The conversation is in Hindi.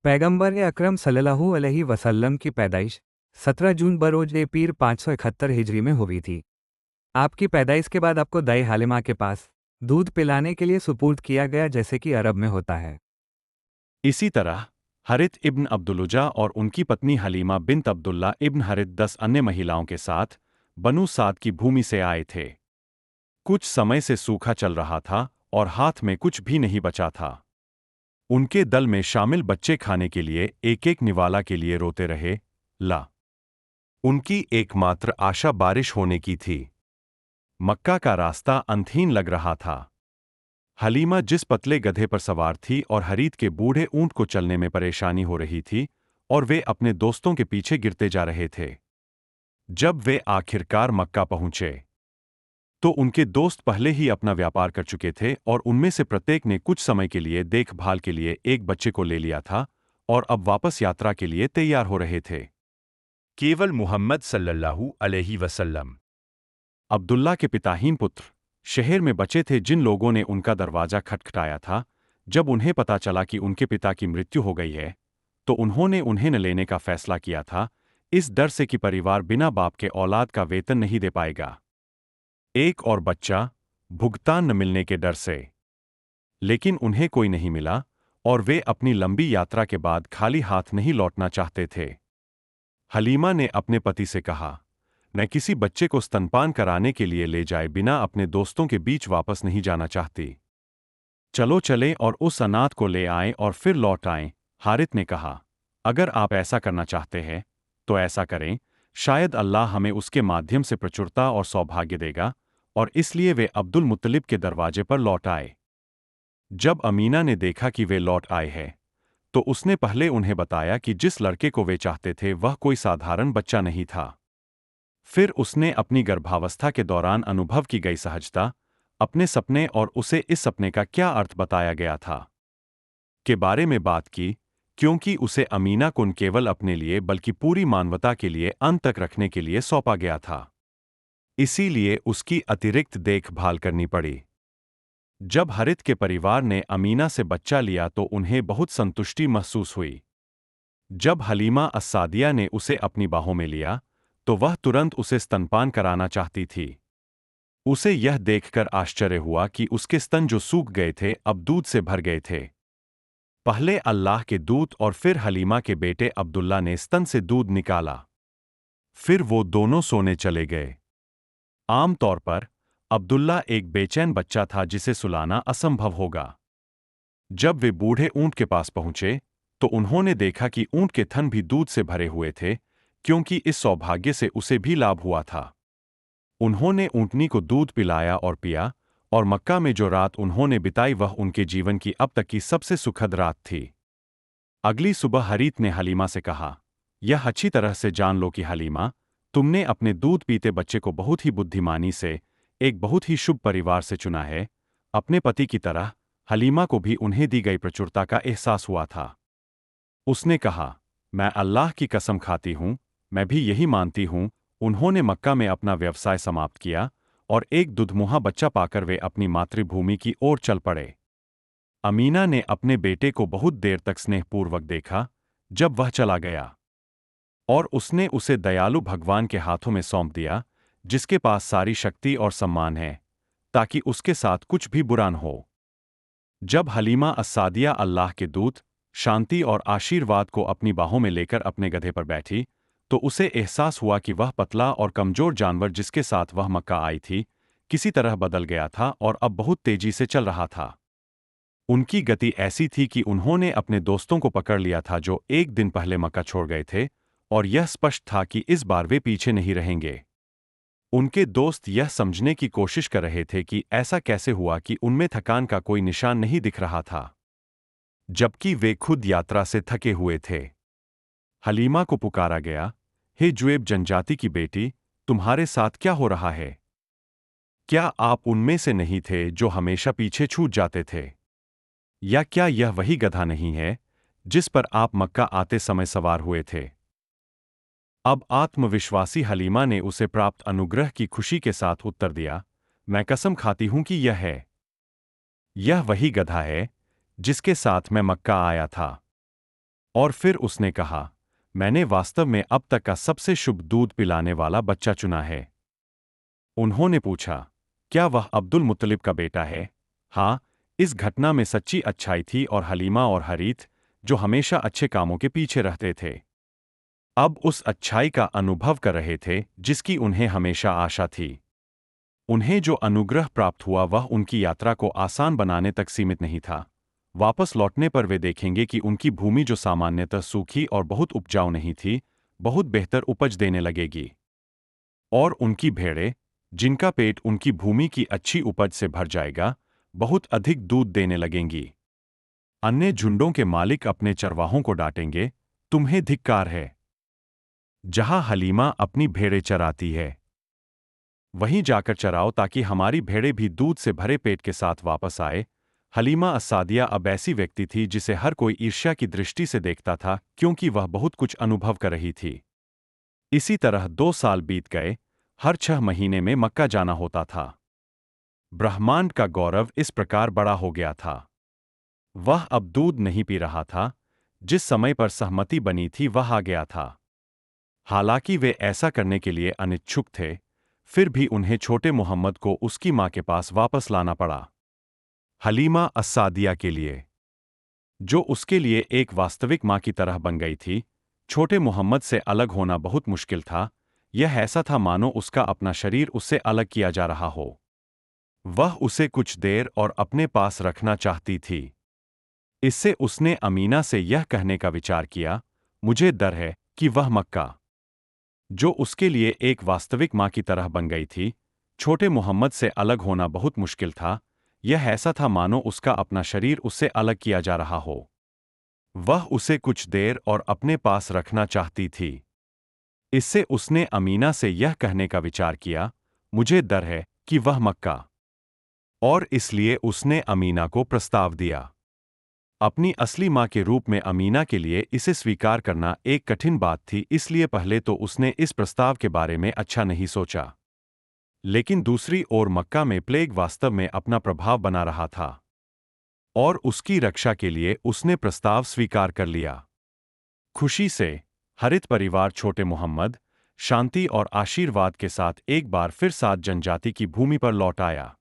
पैगंबर अकरम सल्लल्लाहु अलैहि वसल्लम की पैदाइश 17 जून बरोज ए पीर 571 हिजरी में हुई थी। आपकी पैदाइश के बाद आपको दाई हालिमा के पास दूध पिलाने के लिए सुपुर्द किया गया, जैसे कि अरब में होता है। इसी तरह हरित इब्न अब्दुलुजा और उनकी पत्नी हलीमा बिन्त अब्दुल्ला इब्न हरित 10 अन्य महिलाओं के साथ बनु साद की भूमि से आए थे। कुछ समय से सूखा चल रहा था और हाथ में कुछ भी नहीं बचा था। उनके दल में शामिल बच्चे खाने के लिए एक एक निवाला के लिए रोते रहे। ला उनकी एकमात्र आशा बारिश होने की थी। मक्का का रास्ता अंतहीन लग रहा था। हलीमा जिस पतले गधे पर सवार थी और हरीत के बूढ़े ऊंट को चलने में परेशानी हो रही थी, और वे अपने दोस्तों के पीछे गिरते जा रहे थे। जब वे आखिरकार मक्का पहुंचे तो उनके दोस्त पहले ही अपना व्यापार कर चुके थे और उनमें से प्रत्येक ने कुछ समय के लिए देखभाल के लिए एक बच्चे को ले लिया था और अब वापस यात्रा के लिए तैयार हो रहे थे। केवल मुहम्मद सल्लल्लाहु अलैहि वसल्लम, अब्दुल्ला के पिताहीन पुत्र, शहर में बचे थे। जिन लोगों ने उनका दरवाजा खटखटाया था, जब उन्हें पता चला कि उनके पिता की मृत्यु हो गई है, तो उन्होंने उन्हें न लेने का फैसला किया था, इस डर से कि परिवार बिना बाप के औलाद का वेतन नहीं दे पाएगा। एक और बच्चा, भुगतान न मिलने के डर से। लेकिन उन्हें कोई नहीं मिला और वे अपनी लंबी यात्रा के बाद खाली हाथ नहीं लौटना चाहते थे। हलीमा ने अपने पति से कहा, मैं किसी बच्चे को स्तनपान कराने के लिए ले जाए बिना अपने दोस्तों के बीच वापस नहीं जाना चाहती। चलो चलें और उस अनाथ को ले आएं और फिर लौट आएं। हारित ने कहा, अगर आप ऐसा करना चाहते हैं तो ऐसा करें, शायद अल्लाह हमें उसके माध्यम से प्रचुरता और सौभाग्य देगा। और इसलिए वे अब्दुल मुत्तलिब के दरवाजे पर लौट आए। जब अमीना ने देखा कि वे लौट आए हैं, तो उसने पहले उन्हें बताया कि जिस लड़के को वे चाहते थे वह कोई साधारण बच्चा नहीं था। फिर उसने अपनी गर्भावस्था के दौरान अनुभव की गई सहजता, अपने सपने और उसे इस सपने का क्या अर्थ बताया गया था के बारे में बात की, क्योंकि उसे अमीना को न केवल अपने लिए बल्कि पूरी मानवता के लिए अंत तक रखने के लिए सौंपा गया था। इसीलिए उसकी अतिरिक्त देखभाल करनी पड़ी। जब हरित के परिवार ने अमीना से बच्चा लिया तो उन्हें बहुत संतुष्टि महसूस हुई। जब हलीमा अस्सादिया ने उसे अपनी बाहों में लिया तो वह तुरंत उसे स्तनपान कराना चाहती थी। उसे यह देखकर आश्चर्य हुआ कि उसके स्तन जो सूख गए थे अब दूध से भर गए थे। पहले अल्लाह के दूत और फिर हलीमा के बेटे अब्दुल्ला ने स्तन से दूध निकाला। फिर वो दोनों सोने चले गए। आम तौर पर अब्दुल्ला एक बेचैन बच्चा था जिसे सुलाना असंभव होगा। जब वे बूढ़े ऊंट के पास पहुंचे तो उन्होंने देखा कि ऊंट के थन भी दूध से भरे हुए थे, क्योंकि इस सौभाग्य से उसे भी लाभ हुआ था। उन्होंने ऊंटनी को दूध पिलाया और पिया, और मक्का में जो रात उन्होंने बिताई वह उनके जीवन की अब तक की सबसे सुखद रात थी। अगली सुबह हरीत ने हलीमा से कहा, यह अच्छी तरह से जान लो कि हलीमा, तुमने अपने दूध पीते बच्चे को बहुत ही बुद्धिमानी से, एक बहुत ही शुभ परिवार से चुना है। अपने पति की तरह हलीमा को भी उन्हें दी गई प्रचुरता का एहसास हुआ था। उसने कहा, मैं अल्लाह की कसम खाती हूं, मैं भी यही मानती हूं। उन्होंने मक्का में अपना व्यवसाय समाप्त किया और एक दुधमुहा बच्चा पाकर वे अपनी मातृभूमि की ओर चल पड़े। अमीना ने अपने बेटे को बहुत देर तक स्नेहपूर्वक देखा। जब वह चला गया और उसने उसे दयालु भगवान के हाथों में सौंप दिया, जिसके पास सारी शक्ति और सम्मान है, ताकि उसके साथ कुछ भी बुरा न हो। जब हलीमा अस्सादिया अल्लाह के दूत, शांति और आशीर्वाद को अपनी बाहों में लेकर अपने गधे पर बैठी, तो उसे एहसास हुआ कि वह पतला और कमजोर जानवर जिसके साथ वह मक्का आई थी, किसी तरह बदल गया था और अब बहुत तेजी से चल रहा था। उनकी गति ऐसी थी कि उन्होंने अपने दोस्तों को पकड़ लिया था जो एक दिन पहले मक्का छोड़ गए थे, और यह स्पष्ट था कि इस बार वे पीछे नहीं रहेंगे। उनके दोस्त यह समझने की कोशिश कर रहे थे कि ऐसा कैसे हुआ कि उनमें थकान का कोई निशान नहीं दिख रहा था, जबकि वे खुद यात्रा से थके हुए थे। हलीमा को पुकारा गया, हे जुएब जनजाति की बेटी, तुम्हारे साथ क्या हो रहा है? क्या आप उनमें से नहीं थे जो हमेशा पीछे छूट जाते थे? या क्या यह वही गधा नहीं है जिस पर आप मक्का आते समय सवार हुए थे? अब आत्मविश्वासी हलीमा ने उसे प्राप्त अनुग्रह की खुशी के साथ उत्तर दिया, मैं कसम खाती हूं कि यह है। यह वही गधा है जिसके साथ मैं मक्का आया था। और फिर उसने कहा, मैंने वास्तव में अब तक का सबसे शुभ दूध पिलाने वाला बच्चा चुना है। उन्होंने पूछा, क्या वह अब्दुल मुत्तलिब का बेटा है? हाँ, इस घटना में सच्ची अच्छाई थी और हलीमा और हरीथ, जो हमेशा अच्छे कामों के पीछे रहते थे, अब उस अच्छाई का अनुभव कर रहे थे जिसकी उन्हें हमेशा आशा थी। उन्हें जो अनुग्रह प्राप्त हुआ वह उनकी यात्रा को आसान बनाने तक सीमित नहीं था। वापस लौटने पर वे देखेंगे कि उनकी भूमि जो सामान्यतः सूखी और बहुत उपजाऊ नहीं थी, बहुत बेहतर उपज देने लगेगी। और उनकी भेड़ें, जिनका पेट उनकी भूमि की अच्छी उपज से भर जाएगा, बहुत अधिक दूध देने लगेंगी। अन्य झुंडों के मालिक अपने चरवाहों को डांटेंगे, तुम्हें धिक्कार है। जहां हलीमा अपनी भेड़ें चराती है, वहीं जाकर चराओ ताकि हमारी भेड़ें भी दूध से भरे पेट के साथ वापस आए। हलीमा अस्सादिया अब ऐसी व्यक्ति थी जिसे हर कोई ईर्ष्या की दृष्टि से देखता था, क्योंकि वह बहुत कुछ अनुभव कर रही थी। इसी तरह 2 साल बीत गए। हर 6 महीने में मक्का जाना होता था। ब्रह्मांड का गौरव इस प्रकार बड़ा हो गया था। वह अब दूध नहीं पी रहा था। जिस समय पर सहमति बनी थी वह आ गया था। हालांकि वे ऐसा करने के लिए अनिच्छुक थे, फिर भी उन्हें छोटे मोहम्मद को उसकी मां के पास वापस लाना पड़ा। हलीमा अस्सादिया के लिए, जो उसके लिए एक वास्तविक मां की तरह बन गई थी, छोटे मोहम्मद से अलग होना बहुत मुश्किल था। यह ऐसा था मानो उसका अपना शरीर उससे अलग किया जा रहा हो। वह उसे कुछ देर और अपने पास रखना चाहती थी। इससे उसने अमीना से यह कहने का विचार किया, मुझे डर है कि वह मक्का, जो उसके लिए एक वास्तविक मां की तरह बन गई थी, छोटे मोहम्मद से अलग होना बहुत मुश्किल था। यह ऐसा था मानो उसका अपना शरीर उससे अलग किया जा रहा हो। वह उसे कुछ देर और अपने पास रखना चाहती थी। इससे उसने अमीना से यह कहने का विचार किया, मुझे डर है कि वह मक्का, और इसलिए उसने अमीना को प्रस्ताव दिया। अपनी असली मां के रूप में अमीना के लिए इसे स्वीकार करना एक कठिन बात थी, इसलिए पहले तो उसने इस प्रस्ताव के बारे में अच्छा नहीं सोचा। लेकिन दूसरी ओर मक्का में प्लेग वास्तव में अपना प्रभाव बना रहा था, और उसकी रक्षा के लिए उसने प्रस्ताव स्वीकार कर लिया। खुशी से हरित परिवार छोटे मोहम्मद, शांति और आशीर्वाद के साथ एक बार फिर सात जनजाति की भूमि पर लौट आया।